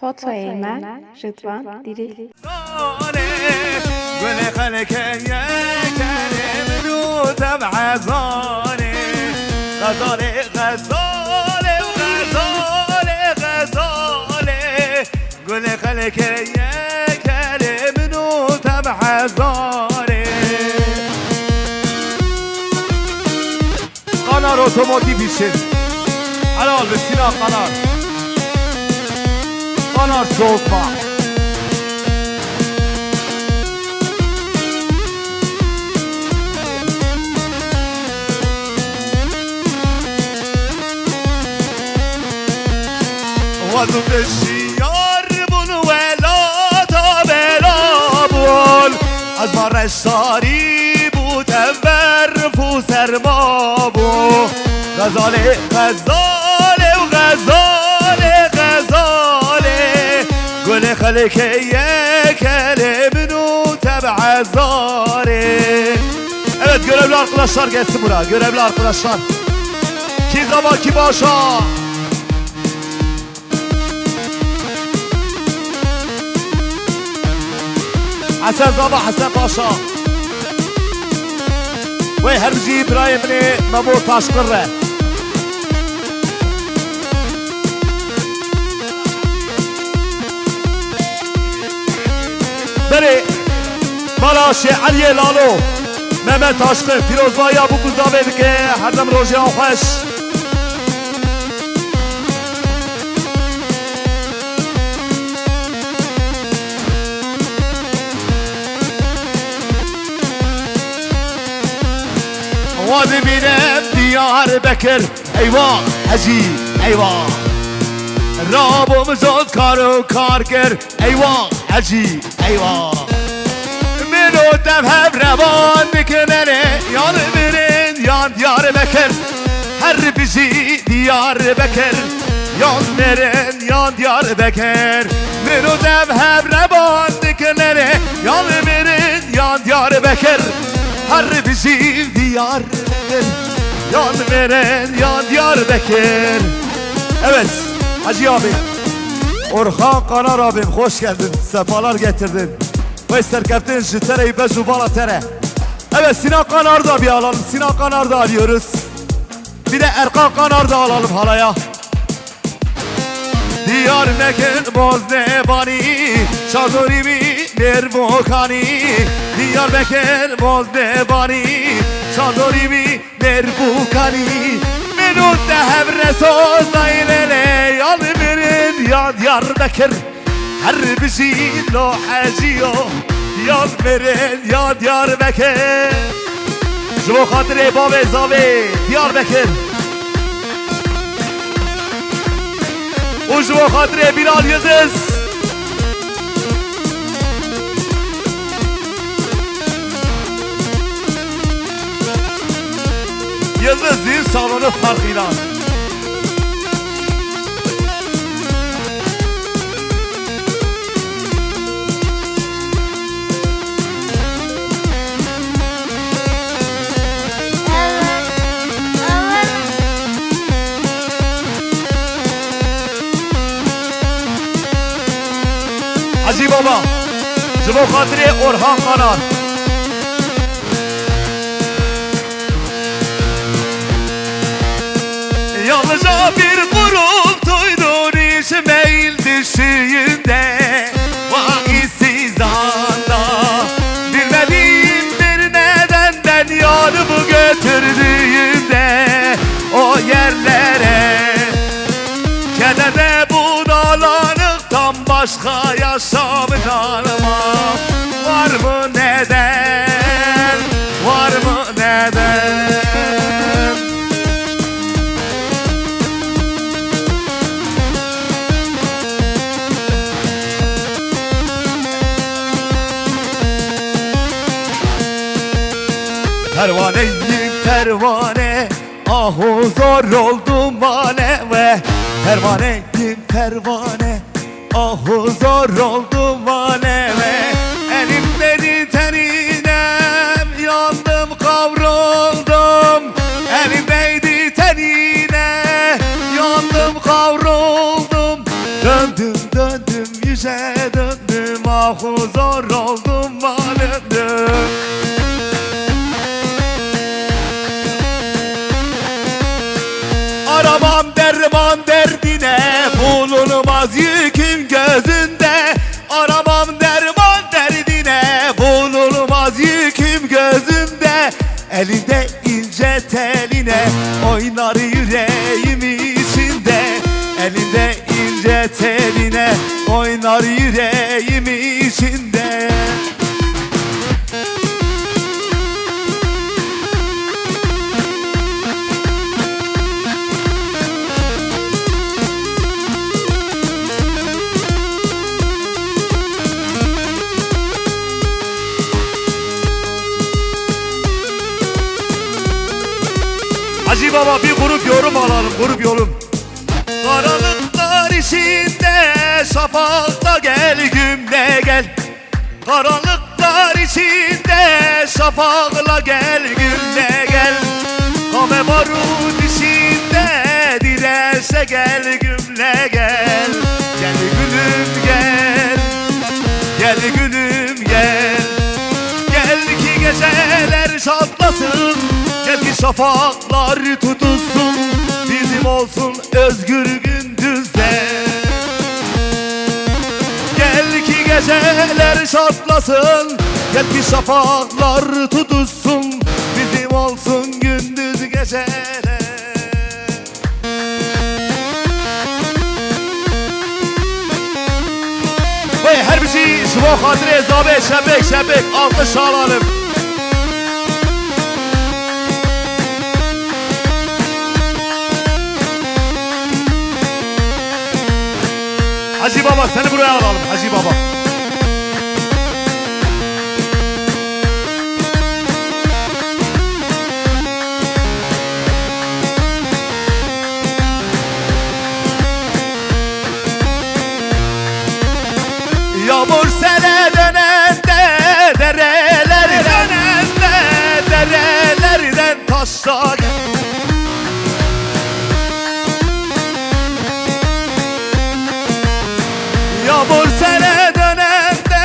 Foto Eymen, Rıdvan Diril. قولي خلك يا كريم لو تبع زاني غزالي غزالي وغزالي غزالي قولي خلك يا كريم لو تبع زاني قنار اوتوماتيف işin helal be Sinan Kanar Kanar soğutma وذو الشيار بن ولا تبلا بول از مرش ساری بود برف و سرما بو غزاله غزاله و غزاله غزاله گل خلکه یک منو تبع زاره. Evet görevli arkadaşlar gelsin buraya, görevli arkadaşlar ki zaman ki başa حسن زبا حسن باشا وي هرمجي إبراهيم بني مبور تاشقرة بني مالاشي علي لالو مهمت تاشقر فيروز بايا بو قزاوه بكي هردم روجي آخوش وادي بينام ديار بكر ايوه حجي ايوه رابو مزود كارو كاركر ايوه حجي ايوه منو تفهم روان بكنني يان برين يان ديار بكر هر بيجي ديار بكر يان برين يان ديار بكر منو تفهم روان بكنني يان برين يان ديار بكر her bizim diyar yan veren yan Diyarbakır. Evet Hacı abi Orhan Kanar abim hoş geldin, sefalar getirdin. Ve serkeftin jitereyi be jubala tere. Evet Sinan Kanar da bir alalım, Sinan Kanar da arıyoruz. Bir de Erkan Kanar da alalım halaya. Diyarbakır Bozdebani Çadırimi Nerbukani Diyarbakır Bozdebani Çadırimi Nerbukani Menut de hevre sozaylele Yan verin ya Diyarbakır Her bizi lo haciyo Yan verin ya Diyarbakır Şu hatire babe zabe Diyarbakır Ucu Kadri Bilal Yıldız Yıldız düğün salonu farkıyla Hacı Baba, Cıvo Kadri Orhan Kanar Yalnızca bir gurultuydun İsmail düşüğünde Vahitsiz anda Bilmediğim bir nedenden yanımı götürdüğümde O yerlere Kederde budalanıktan başka yaşamdan var mı neden? Var mı neden? Pervaneyim pervane Ahu zor oldum bana ve Pervaneyim pervane Ahu zor oldum bana ve Elimdeki teninem yandım kavruldum Elimdeki tenine yandım kavruldum Döndüm döndüm, yüze döndüm, ah huzur oldum malımdım. Aramam derman derdine, bulunmaz yüküm gözünde. Aramam derman derdine, bulunmaz yüküm gözümde. Elinde ince teline, oynar yüreğim içinde. Elinde ince teline, oynar yüreğim içinde. Hacı Baba bir grup yorum alalım, grup yorum. Karanlıklar içinde şafakta gel gümle gel. Karanlıklar içinde şafakla gel gümle gel. Kame barut içinde dirençle gel gümle gel. Gel gülüm gel, gel gülüm gel. Gel ki geceler çatlasın, gel ki şafaklar tutulsun. Bizim olsun özgür gündüzde. Gel ki geceler çatlasın, gel ki şafaklar tutulsun. Bizim olsun gündüz geceler. Ve her bir şey şuva hatire zabe şebek şebek alkış alalım. Hacı Baba seni buraya alalım Hacı Baba. Yağmur sele dönende, derelerden derelerden taşlar. Yağmur sele dönende,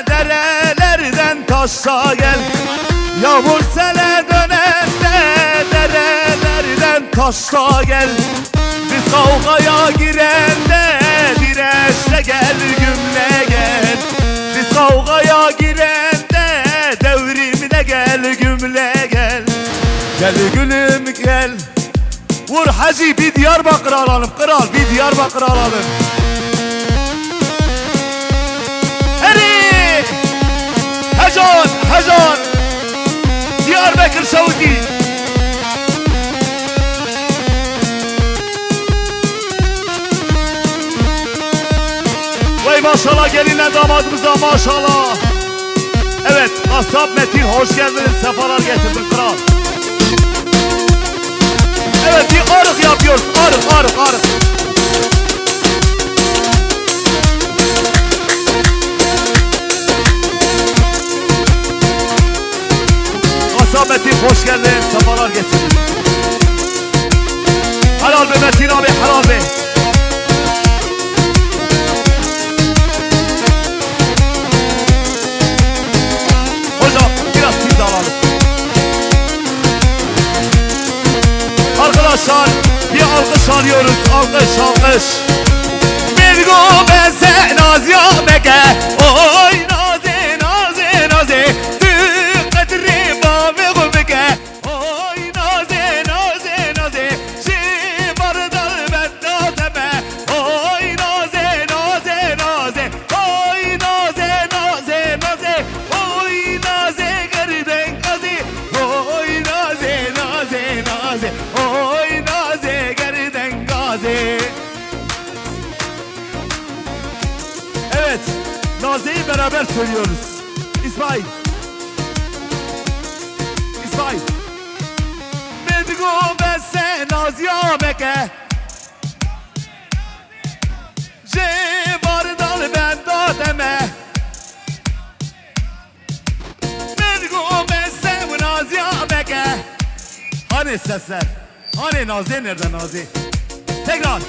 derelerden taşa gel. Yağmur sele dönende, derelerden taşa gel. Biz kavgaya girende, dirençle gel gümle gel. Biz kavgaya girende, devrimle gel gümle gel. Gel gülüm gel. Vur Hacı bir Diyarbakır alalım kral, bir Diyarbakır alalım. Hacan, Hacan Diyarbakır Saudi. Vay maşallah gelinle damadımıza maşallah. Evet Kasap Metin hoş geldiniz, sefalar getirdin kral. Evet bir arık yapıyoruz, arık. Metin hoş geldin, sefalar getirdin. Helal be Metin abi, helal be. Hocam biraz siz alalım. Arkadaşlar bir alkış alıyoruz, alkış. Bir gün ben sen naz yapmeke, oy naze. Evet, Naze'yi beraber söylüyoruz. İsmail. Bedgo bese nazya meke. Cebardal benda deme. Bedgo bese nazya meke. Hani sesler? Hani Naze nerede Naze? Tekrar.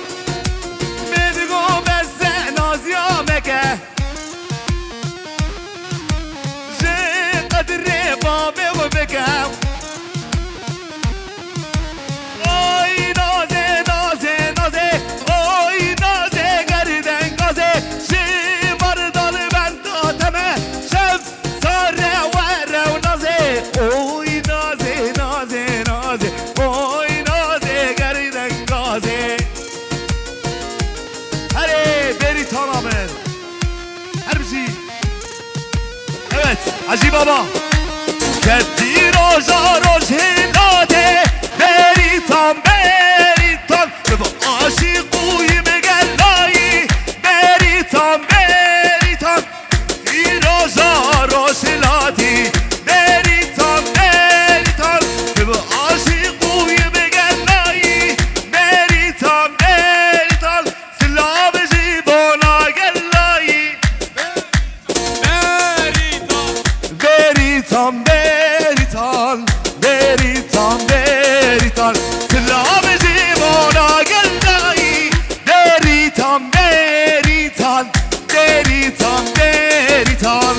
Bedgo bese nazya ناز يا مكة جي قدر بابي وبكى اوي نازي نازي نازي اوي نازي قردن غازي شي مرضى البنت تمه شف صار ورا ونازي اوي نازي نازي نازي اوي نازي قردن غازي هري بری تانامن هر بشی evet Hacı Baba Kendi roja rojhelade Beritan beritan Ve aşık uyum gellayi Beritan beritan Kendi roja rojhelade Beritan beritan Ve aşık uyum gellayi Beritan beritan Silahı bona gellayi Beritan beritan Beritan beritan Silahı bona gellayi Beritan beritan Beritan beritan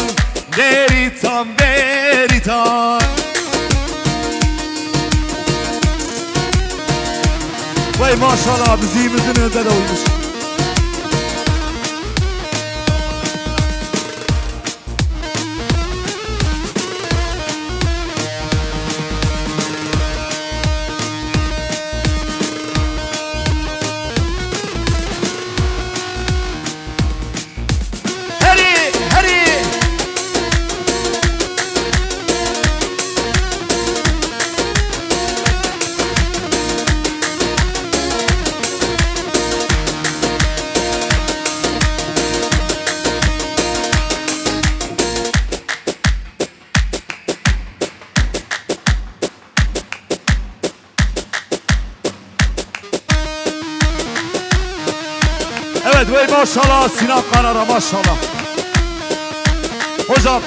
Beritan beritan Vay maşallah bizimizin önünde de olmuş. Hadi hadi Evet ve maşallah Sinan Kanar'a maşallah. Hocam.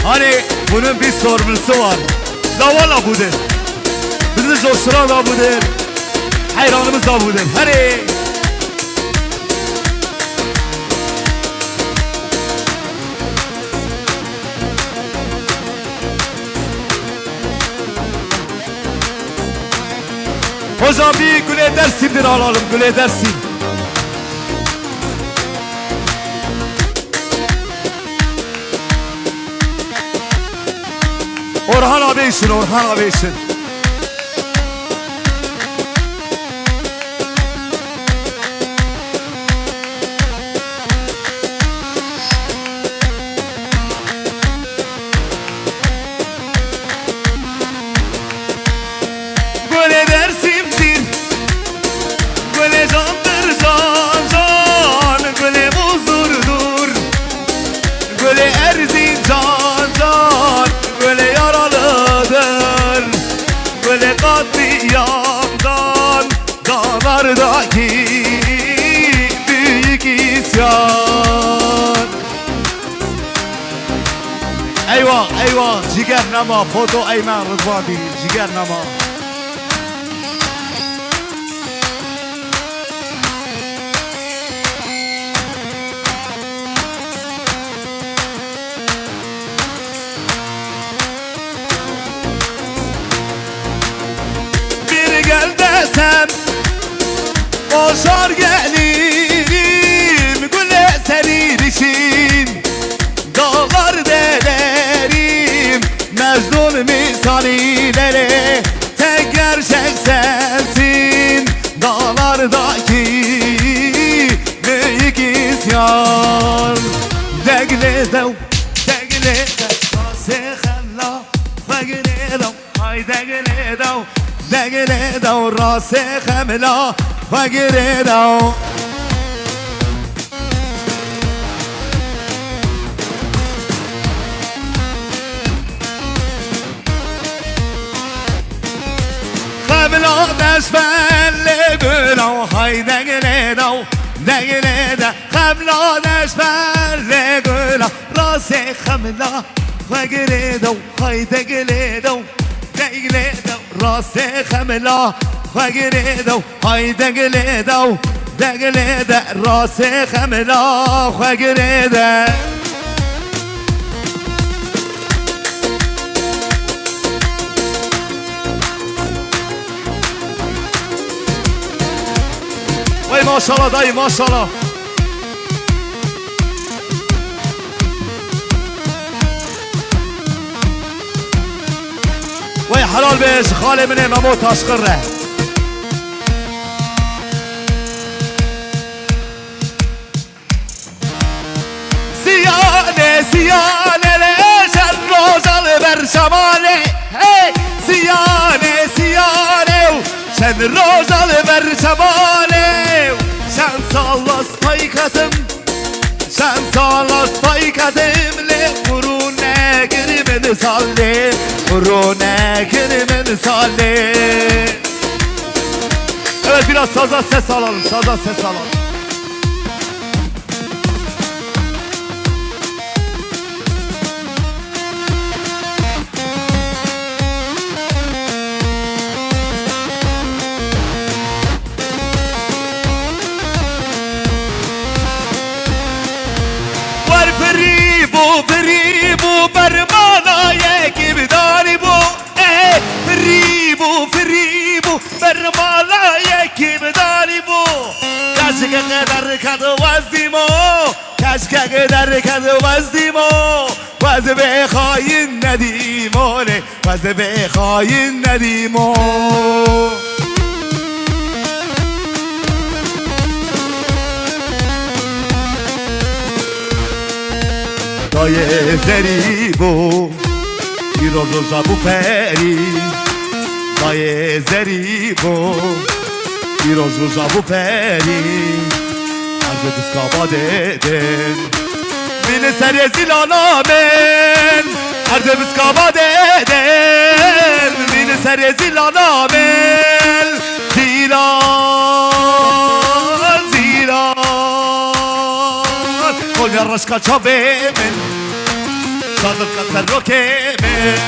Hani bunun bir sorumlusu var. Davala budur. Bizi coşturan da budur. Hayranımız da budur. Hani. Hocam bir gül edersindir alalım, gül edersin. Orhan abi için, Orhan abi için. Gül edersindir, gül candır can can, gül huzurdur, gül Erzincan can, gül yaralıdır, gül katliamdan, dağlardaki büyük isyan. Eyvah eyvah, ciger nama, foto Eymen Rıdvan değil, ciger nama. Gel desem boşar gelirim güle senin için dağlar delerim Mecnun misalilere tek gerçek sensin dağlardaki büyük isyan Degledev degledev sehella fagledev hay degledev دگلدو راس خملا فگردو خملا دشفل گلو های دگلدو دگلده خملا دشفل راسي خملا وقريدو هايدا قليدو دقليدو راسي خملا وقريدو هايدا قليدو دقليدو راسي خملا وقريدو وای ماشاءالله دایی ماشاءالله وای حلال بهش خاله منه ممو تاشقره سیانه سیانه لیش الروزال بر شماله هی سیانه سیانه شن روزال بر شماله شن سالاس پایکاتم شن سالاس پایکاتم لی قرونه گرمن ساله قرونه گرمن ساله. Evet biraz saza ses alalım, saza ses alalım. فریبو برمالای کبداری بو فریبو برمالای کبداری بو کشکه قدر کدو وزدیمو کشکه قدر کدو وزدیمو وز به خاین ندیمونه وز به خاین ندیمو دایه زریبو ایران روزا بو پری دایه زریبو ایران روزا بو پری از دسکابا دیدن من سر زیلانا من هر دسکابا دیدن من سر زیلانا من زیلان قول الرشقة شابي من صادق كسر روكي من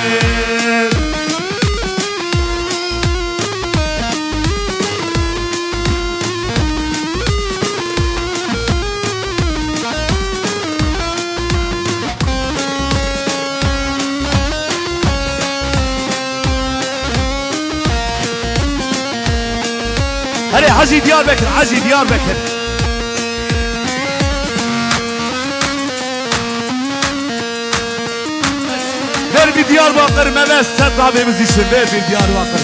هلي حجي ديار بكر حجي ديار بكر ver bir Diyarbakır Mehmet Sert abimiz için ver bir Diyarbakır.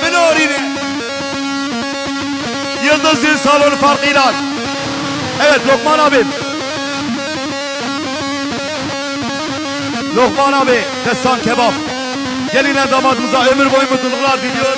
Belorine Yıldız Zil Salonu farkıyla. Evet Lokman abim. Lokman abi Destan Kebap. Geline damadımıza ömür boyu mutluluklar diliyor.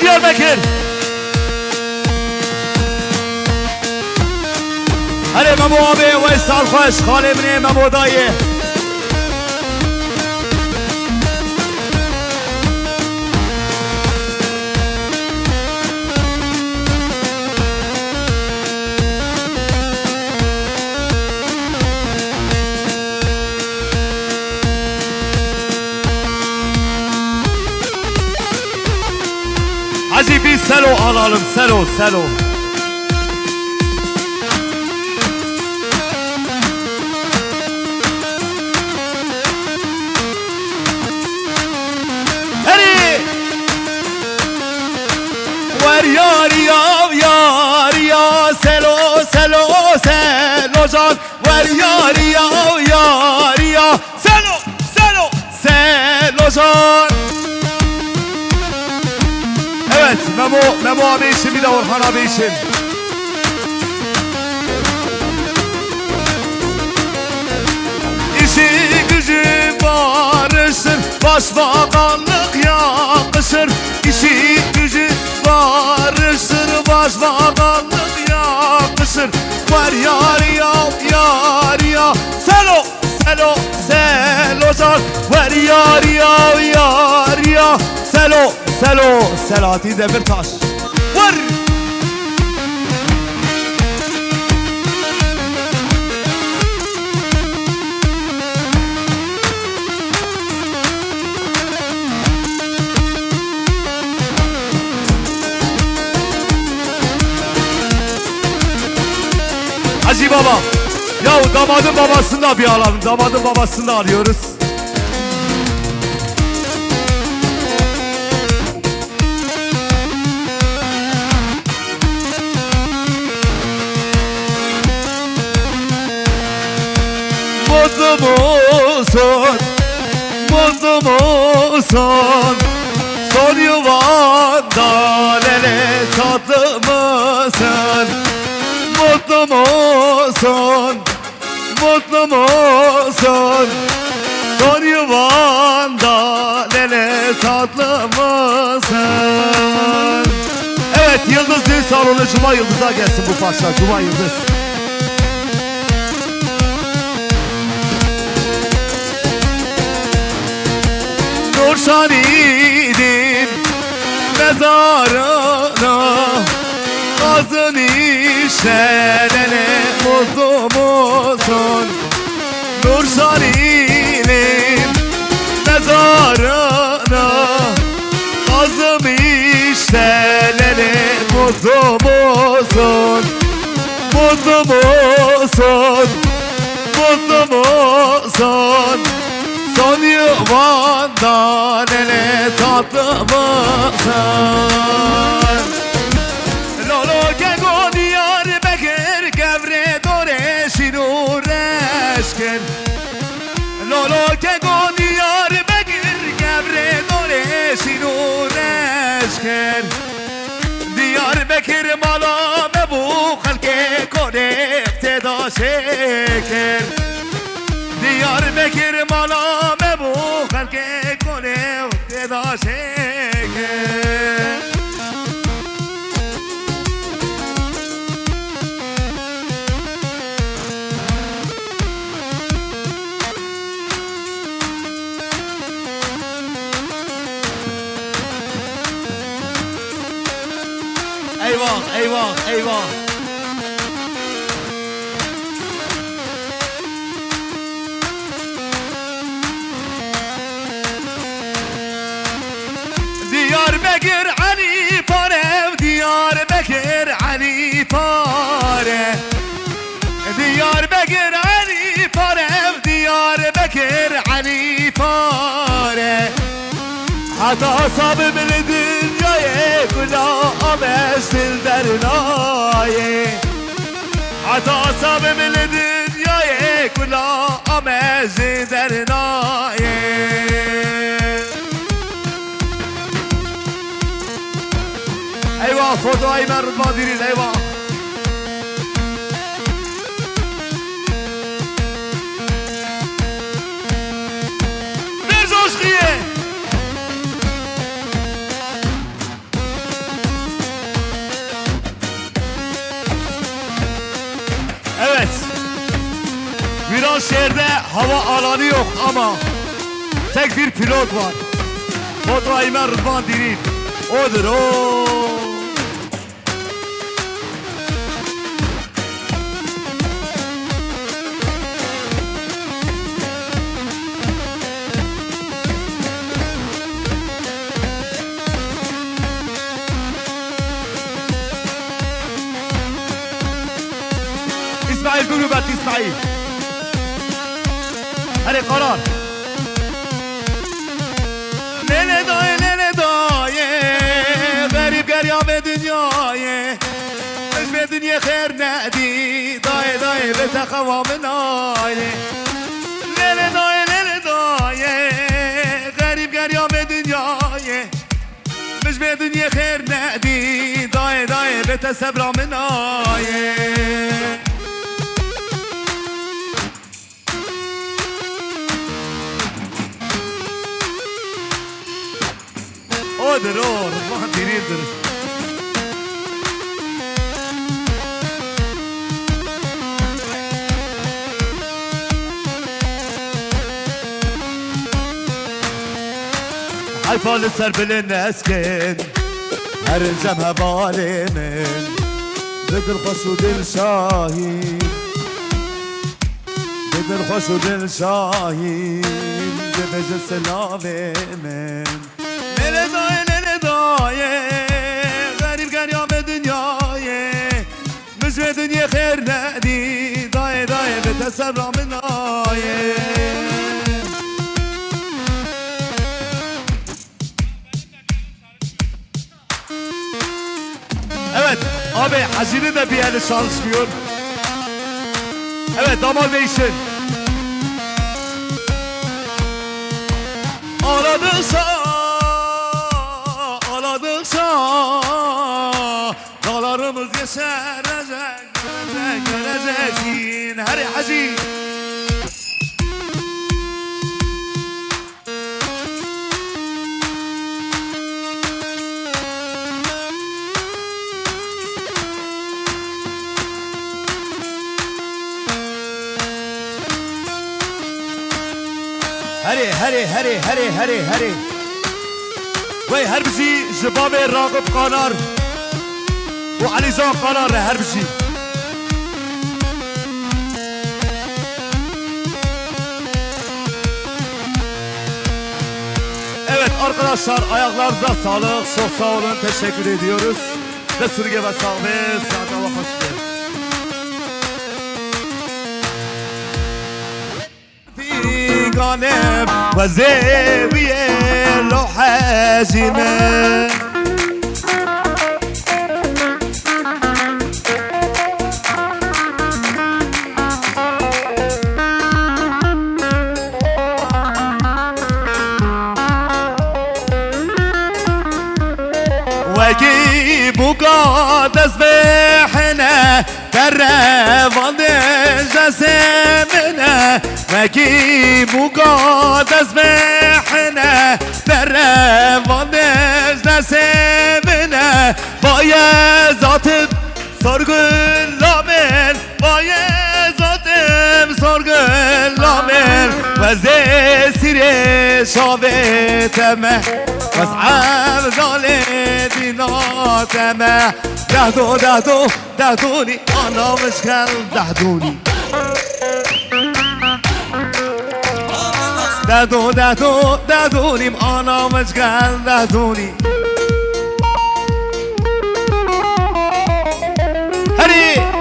Diyarbakır. Hadi Memo abi ve sarhoş halimine Memo dayı. Hacı bir selo alalım, selo. Hadi! Ver yar ya, selo can. Ver yar ya, selo can. Evet, Memo abi için bir de Orhan abi için. İşi gücü barışır, başbakanlık yakışır. İşi gücü barışır, başbakanlık yakışır. Var yar ya, yar ya, selo, selo, selocan. Var yar ya, yar ya, selo, selo, Selahattin Demirtaş. Var! Hacı Baba. Ya damadın babasını da bir alalım. Damadın babasını da arıyoruz. Mutlu musun? Mutlu musun? Son yuvanda lele tatlı mısın? Mutlu musun? Mutlu musun? Son yuvanda lele tatlı mısın? Evet, Yıldız Düğün Salonu Cuma Yıldız'a gelsin bu parça. Cuma Yıldız. Nurşani'nin mezarına kazın işlerine mutlu musun? Nurşani'nin mezarına kazım işlerine mutlu musun? Mutlu musun? Mutlu musun? Son yuvanda nene tatlı mısın? Lolo kego diyar bekir gevre dore şinur eşkin. Lolo kego diyar bekir gevre dore şinur eşkin. Diyar bekir mala mebu halke kone iktida şeker. Diyar bekir mala mebu halke kone iktida şeker. Eyvah, eyvah, eyvah. Diyarbakır Ali Parev, Diyarbakır Ali Pare. Diyarbakır Ali Parev, Diyarbakır Ali Pare. Hatta sabım dünyaya kula amestil dernaye. Hatta sabım dünyaya kula amestil dernaye. Eyvah, foto Aymer Rıdvan Diril, eyvah. Bir coşkuya. Evet. Viranşehir'de hava alanı yok ama tek bir pilot var. Foto Aymer Rıdvan Diril. Odur o. İsmail Gülübet İsmail. Hadi karar. Lele daye, lele daye, garip geryame dünyaya. Özme dünya khair nadi, daye daye bete kavamın aye. Lele daye, garip geryame dünyaya. Özme مجوه دنیا خیر ندی دای دای بت صبر من آیه او درور ما دیری در حيفال سر بالنسكن هرجم هبالي من بدل خوش ودل شاهين بدل خوش ودل شاهين ببج السلامي من ليلة داي غريب قريا بدنياي مجوه دنيا خير نادي داي بتسرع من آيه Evet abi hazine de bir yerde çalışmıyor. Evet damar değişsin. Ağladıkça dağlarımız yeşerecek, göreceksin her hacı. هري وي هربجي جبابي راغب قنار وعلي زان قنار هربجي Evet arkadaşlar ayaklarınıza sağlık, çok sağ olun, teşekkür ediyoruz. Ve sürge ve sağlık, saat Allah hoş geldin. غالب وزاوية لو حازمة وجيب مقدس بحنا كرفان جسمنا وجيب مقدس بحنا كرفان جسمنا بايا ذاتم sorgun lamen بايا ذاتم sorgun lamen وزيسيري شابتمه واسعب ظالتي ناتمه دهدوني انا مشكل دهدوني دهدوني انا مشكل دهدوني هري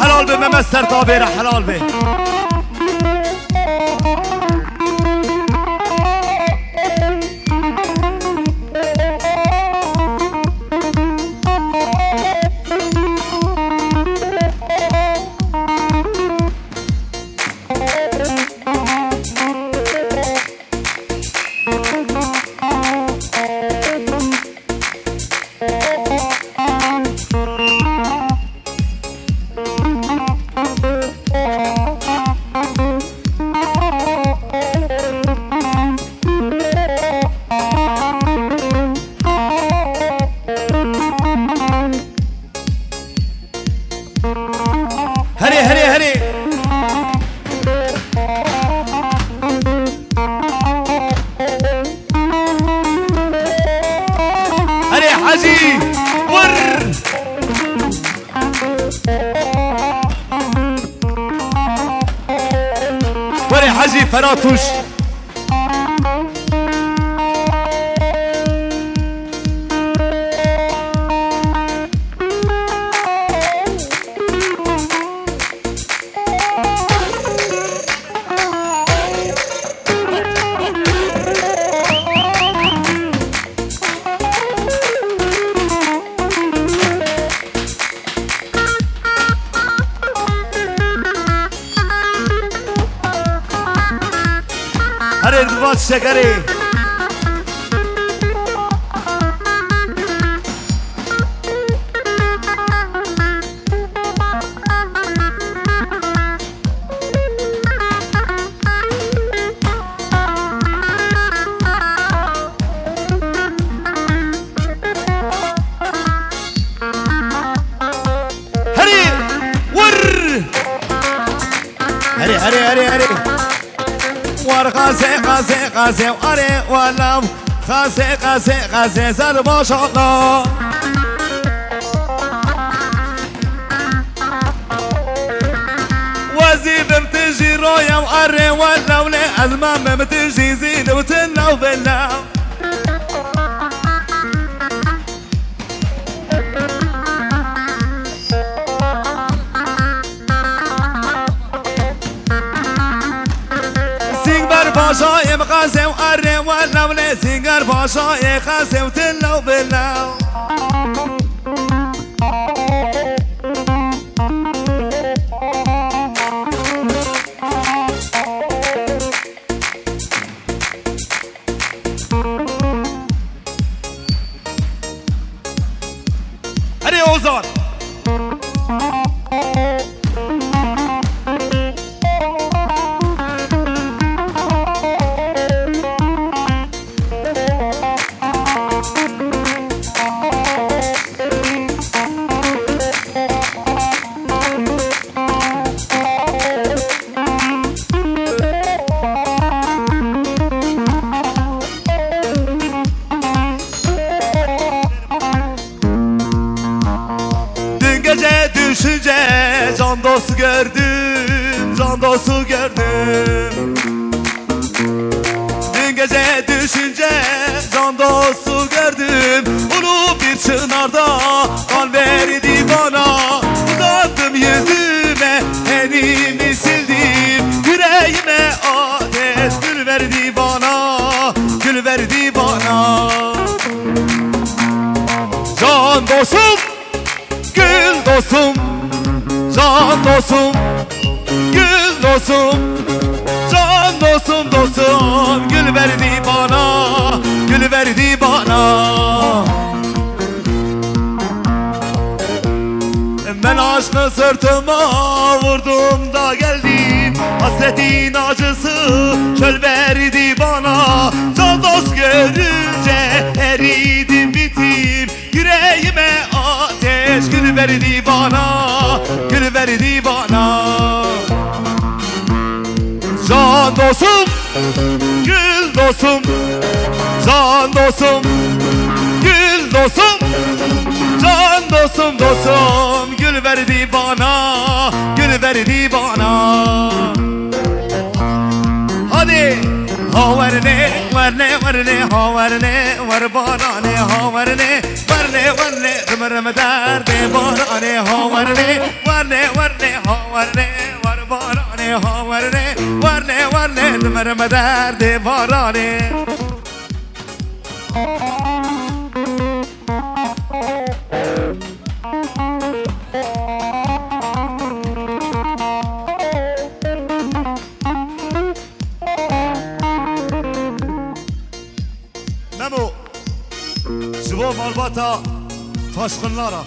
حلال به ممستر تابیره حلال به حجي ور وري حجي فراتوش فؤاد شکری هري ور غازي واري ولام غازي زر ما شاء الله وزيد بتجي رويا واري ولا ولا المام بتجي زيد وتنا وبلا باشای مغازه و اره و لوله سینگر باشای خازه و تلو بلو اره اوزار Düşünce can dostu gördüm, can dostu gördüm. Dün gece düşünce can dostu gördüm. Ulu bir çınarda kan verdi bana. Uzattım yüzüme, elimi sildim. Yüreğime ateş gül verdi bana, gül verdi bana. Can dostum, gül dostum, can dostum, gül dostum, can dostum, dostum, gül verdi bana, gül verdi bana. Ben aşkı sırtıma vurdum da geldim, hasretin acısı çöl verdi bana. Can dost görünce eridim bittim, yüreğime ateş gül verdi bana, gül verdi bana. Can dostum, gül dostum, can dostum, gül dostum, can dostum, dostum, gül verdi bana, gül verdi bana. Hadi havarne, varne, havarne, var barane, havarne, varne, rım derde barane, havarne, varne, havarne, var barane, havarne, varne, rım derde barane. Memo, Zıvo Malbata taşkınlara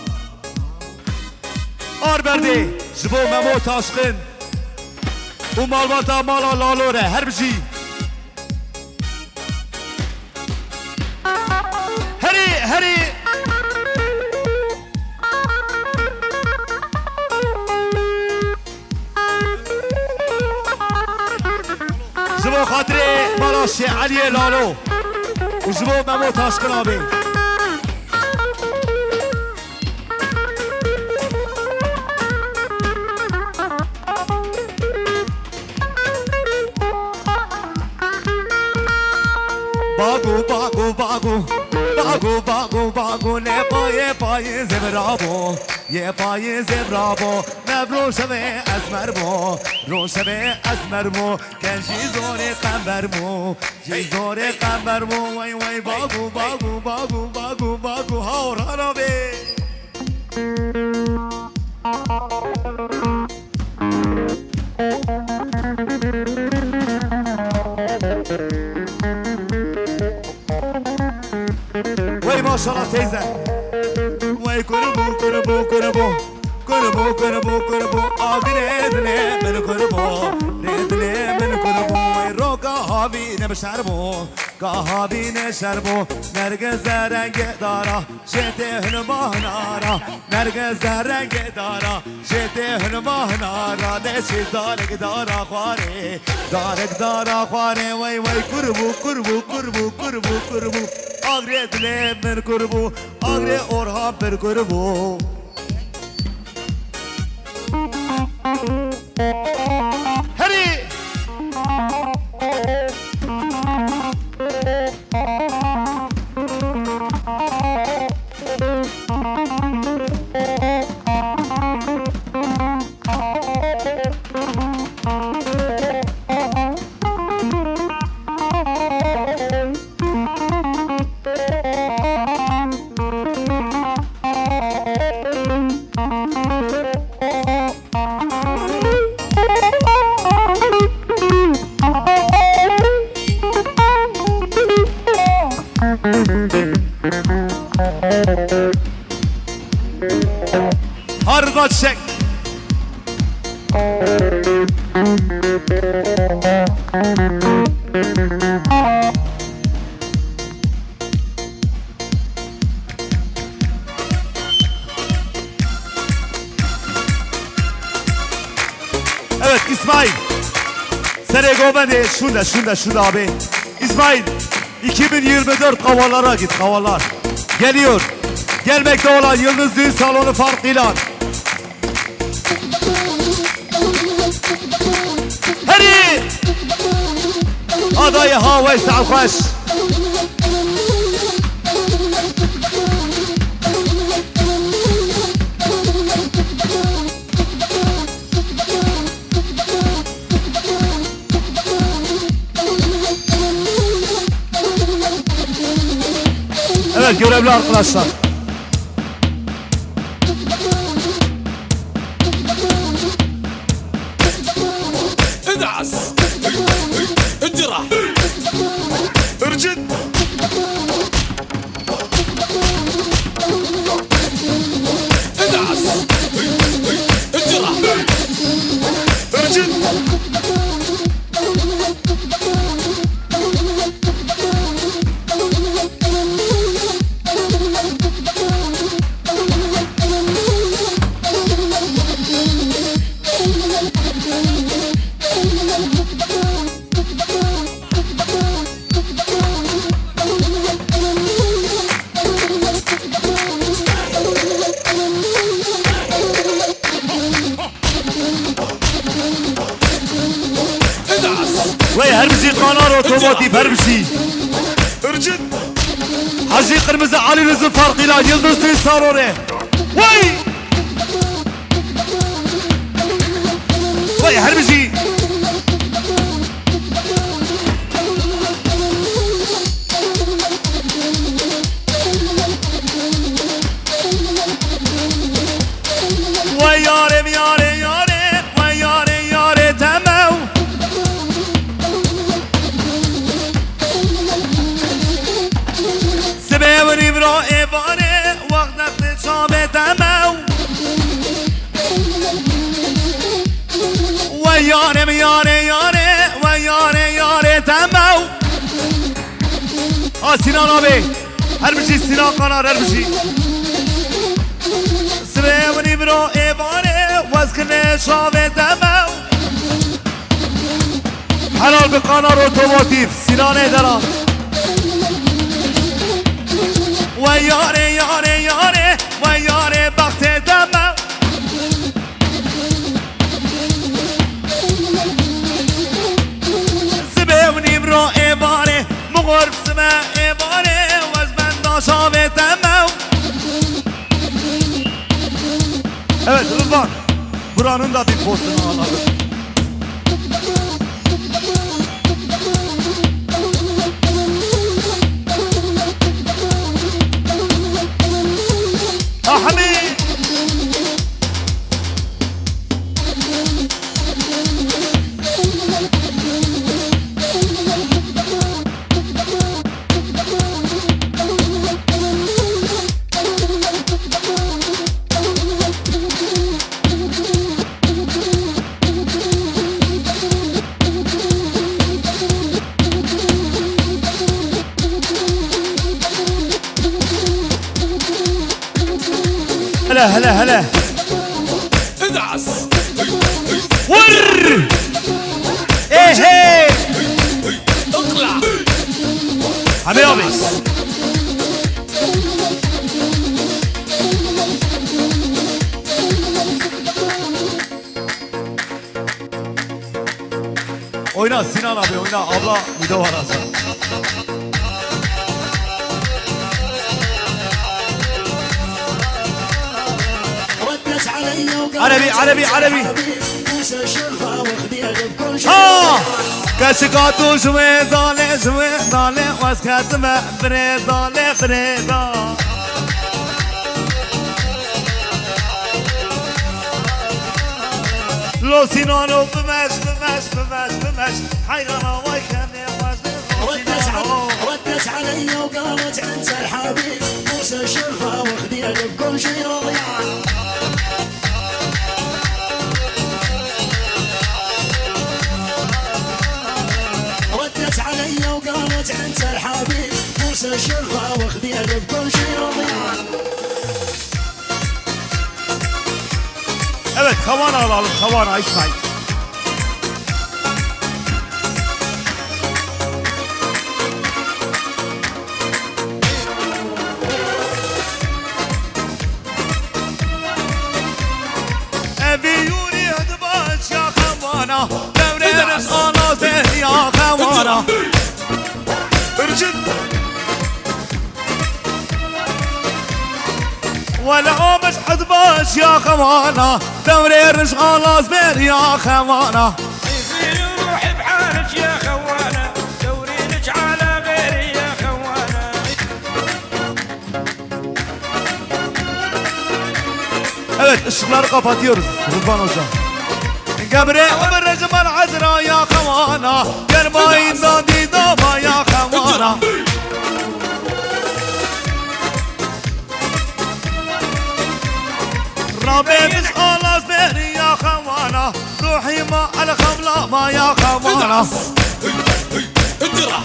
Arberdi, Zıvo Memo taşkın Bu Malbata mala lalore her bir şey Heri Zıvo Khadri Malaşi Aliye Lalo Zıvo Memo taşkın abi Bagu ne paye zebrabo Ye paye zebrabo Ne roşeve esmer bo Roşeve esmer bo Ken jizore kamber bo Jizore kamber bo Vay vay bagu Haurana be maşallah teyze. Vay kurbu kurbu kurbu. Kurbu kurbu kurbu. Agre dile beni kurbu. Redile beni kurbu. Vay roka havi ne beşerbu. Kahavi ne şerbu. Nergeze renge dara. Şete hünmanara. Nergeze renge dara. Şete hünmanara. Ne şidarek dara khare. Darek dara khare. Vay vay kurbu kurbu kurbu kurbu kurbu. Agre dile beni kurbu. Agre orhan beni kurbu. Hadi. Harika çiçek. Evet İsmail. Serego bende şunda abi. İsmail 2024 kavalara git kavalar. Geliyor. Gelmekte olan Yıldız Düğün Salonu farklı ilan. Hadi. Adayı havayı sağlaş. Evet görevli arkadaşlar. ادعس اجرح ارجد ادعس اجرح ارجد Vay her bir şey kanar otomotiv her bir şey. ارجد Hacı Kırmızı Ali Rızı farkıyla Yıldız Düğün Salonu. Vay. Vay her bir şey. Vay yarim yare yare. Vay yare yare temel. سبب را ایوانه وقت نقل شام دمو و یارم یاره یاره و یاره یاره دمو سینان آبی هر بشی سینان قنار هر بشی سبب را ایوانه وقت نقل شام دمو حلال به قنار اتوماتیف سینان ادران و یاره یاره یاره و یاره بخت دمم سبونیم را ایواره مغرب سمه ایواره و از من داشاوه دمم Evet Rıdvan buranın da bir postunu alalım. Ahmet هلا هلا هلا ادعس ور ايه ايه اقلع حبيبي oyna Sinan abi oyna abla video var az. عربي عربي عربي كشكاتو شوي ضالي شوي ضالي واسكاتمه فري ضالي فري ضالي لو سينانو بمش بمش بمش بمش حيرنا ويكني ردت علي وقالت انت الحبيب موسى الشرفه واخديها بكل شيء رضيان ردت علي وقالت انت الحبيب موسى الشرفه واخديها بكل شيء رضيان. Evet Havana alalım Havana İsmail. Evi yürüyordu baş ya Havana Devrenin anası ya Havana ارجد ولا مش حد باش يا خوانا دوري رشغال ازبر يا خوانا يصير روحي بحالك يا خوانا دورينك على غيري يا خوانا. Evet ışıkları kapatıyoruz Rıdvan Hoca. Gabre ömür recmal hazra ya khavana Germayın da didama ya khavana رابط خلاص بيري يا خوانا روحي ما على خملة ما يا خوانا اجرى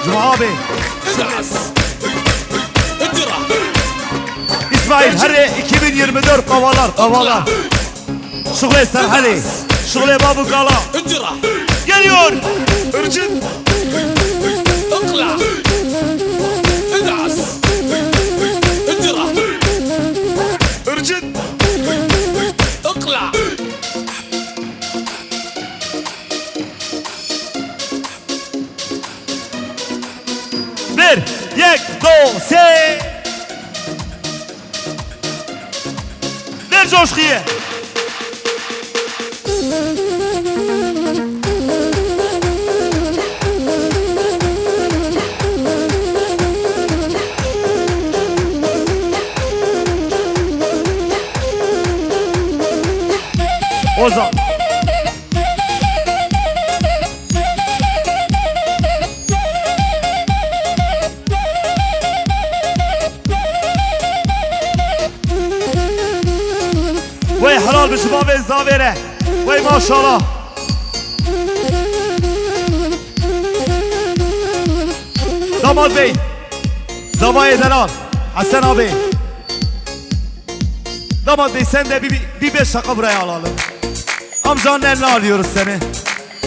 جوابي ادعس اجرى İsmail Harry 2024 kavalar kavalar Şugle Serhali Şugle Babu Kala اجرى Geliyor ارجد اقلع ادعس اجرى ارجد اقلع Bir Yek Do Se Ver coşkuyu Ozan Vay helal bir şuba ve zavere Vay maşallah Damat Bey Zavayı Delal Hasan abi Damat Bey sen de bir 5 dakika buraya alalım Amcanın eline alıyoruz seni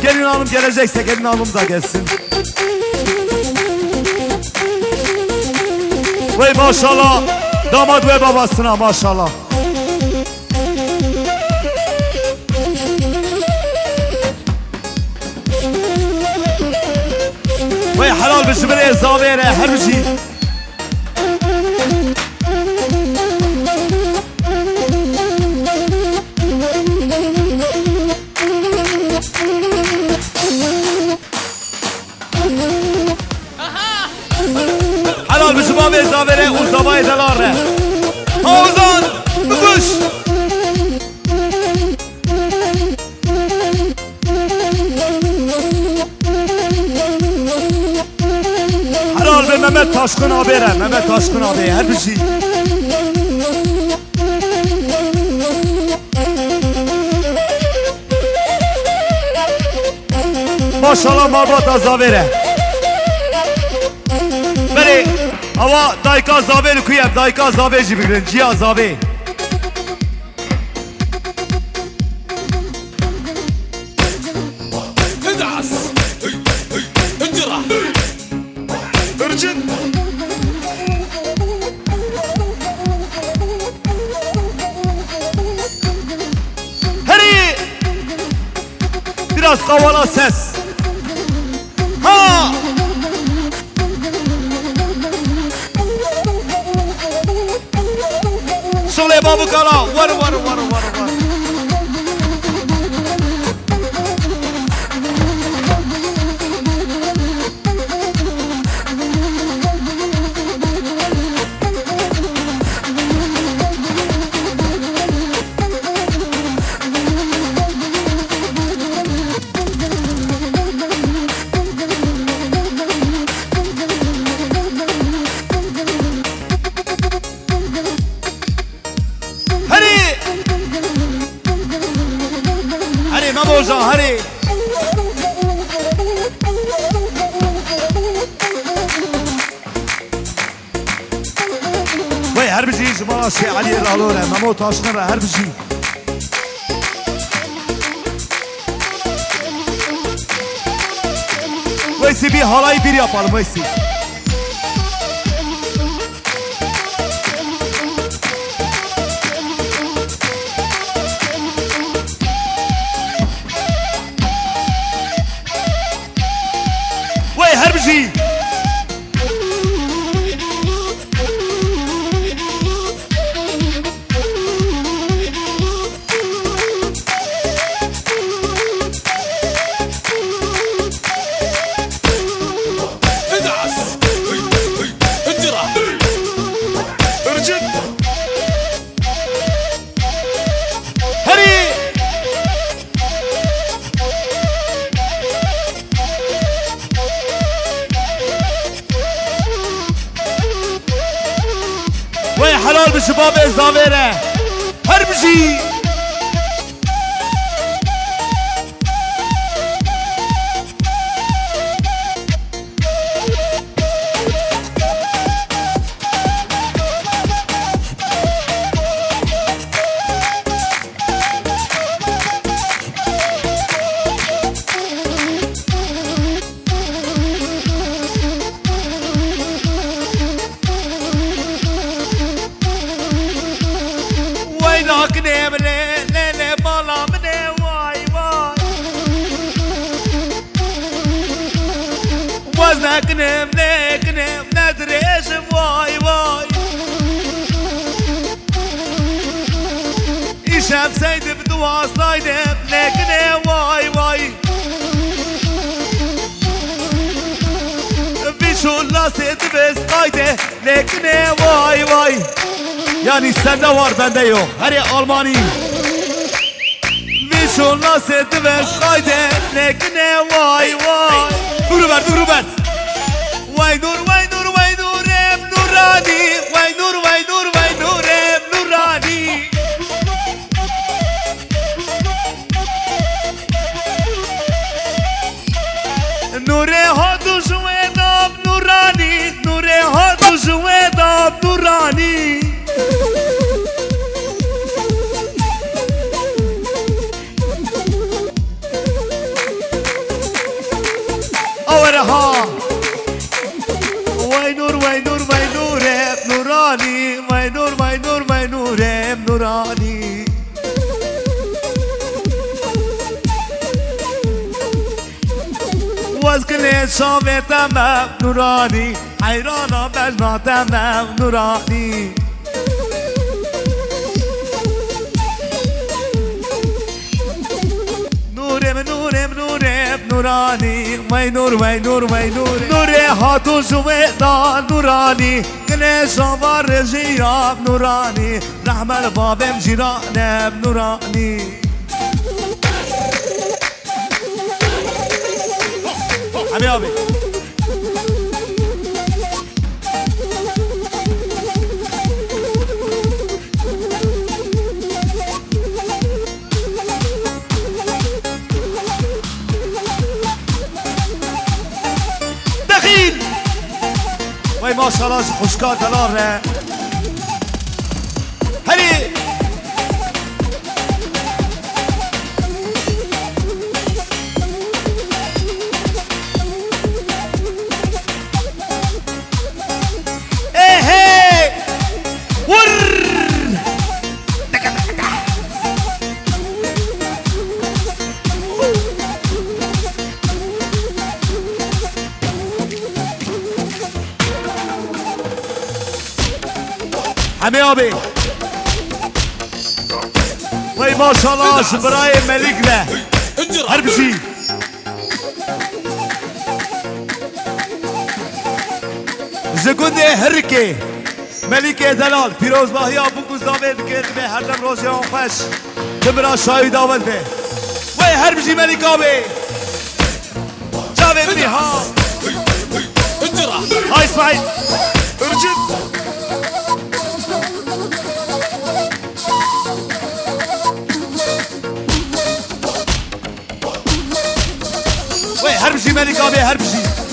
Gelin hanım gelecekse gelin hanım da gelsin Vay maşallah Damat ve babasına maşallah Vay helal bir şüpheye zavere her bir şey helal bir şüpheye zavere uzamaya delare Ozan Bıkış Helal be Mehmet Taşkın abi Mehmet Taşkın abi her bir şey Maşallah Marbat Azavere Beni Ama dayka zaveli kuyem, dayka zaveci bilin, ciha zavi. ادعس اجرح ارجد Hadi! Biraz kavala ses. Ha! Şöyle babu kala. Var var var var var. Mamoza, hadi. Vay her bizi zıbala şey Ali Ralore, Mamo taşına her bizi. Vaysi bir halayı bir yapalım vaysi. Her bir şey. ادعس اجرح ارجد Hadi. Vay halal bir şibab ezavere. Her bir şey. وزنكنم لكنم ندريش واي واي İşem seydi duaslaydım lekine vay vay Vişulla seydi bestaydı lekine vay vay Yani sende var bende yok Her Almani Vişulla seydi bestaydı lekine vay vay Duru ver Vay dur em nurani Vay dur em nurani Nure hadu juedab nurani Nure hadu juedab nurani Averaha Vay nur em nurani Vay nur em nurani وزكلي شافي تمام نوراني حيرانة بجنا تمام نوراني نورم نوراني وي نور نوري هاتو جويدا نوراني كلي شافا رجيا نوراني رحمة الباب جيراني نوراني حبيبي دخيل وای ماشاءالله خوشکار دلار ره هلی حمي ابي وي ما شاء الله شبراي ملك له هرب شي زگونده هرکه ملک دلال پیروز ماهی ابو گزاوید کرد به هر دم روز اون خوش تبرا شاهد دعوت به وی هرب شي ملک ابي جاوید ها هاي اسماعيل ارجد هرب شي ملك ابي هرب شي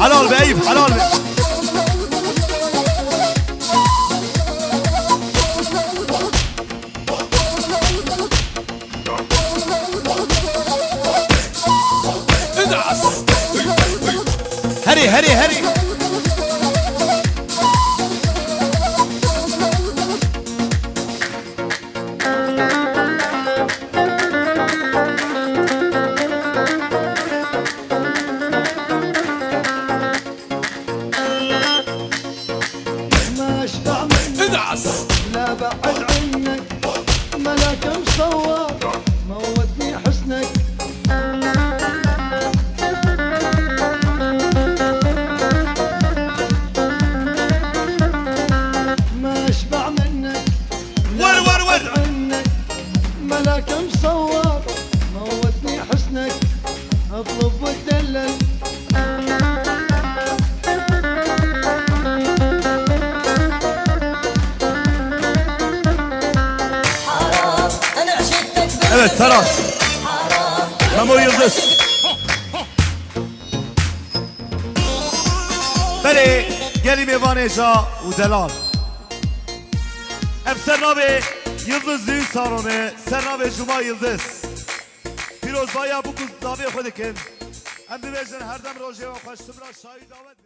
حلال بعيب حلال بعيب ادعس هري هري هري ادعس لا بعد عنك ملاك مصور موتني حسنك ما اشبع منك لا بعد عنك ملاك مصور موتني حسنك اطلب واتدلل Evet Taras Memo Yıldız Beri Geli Mevaneja Udelal Hem Sernabe Yıldız Düğün Salonu Sernabe Cuma Yıldız Piroz Baya bu kız davet kodukin Hem de her dem roje ve kaçtımra şahit davet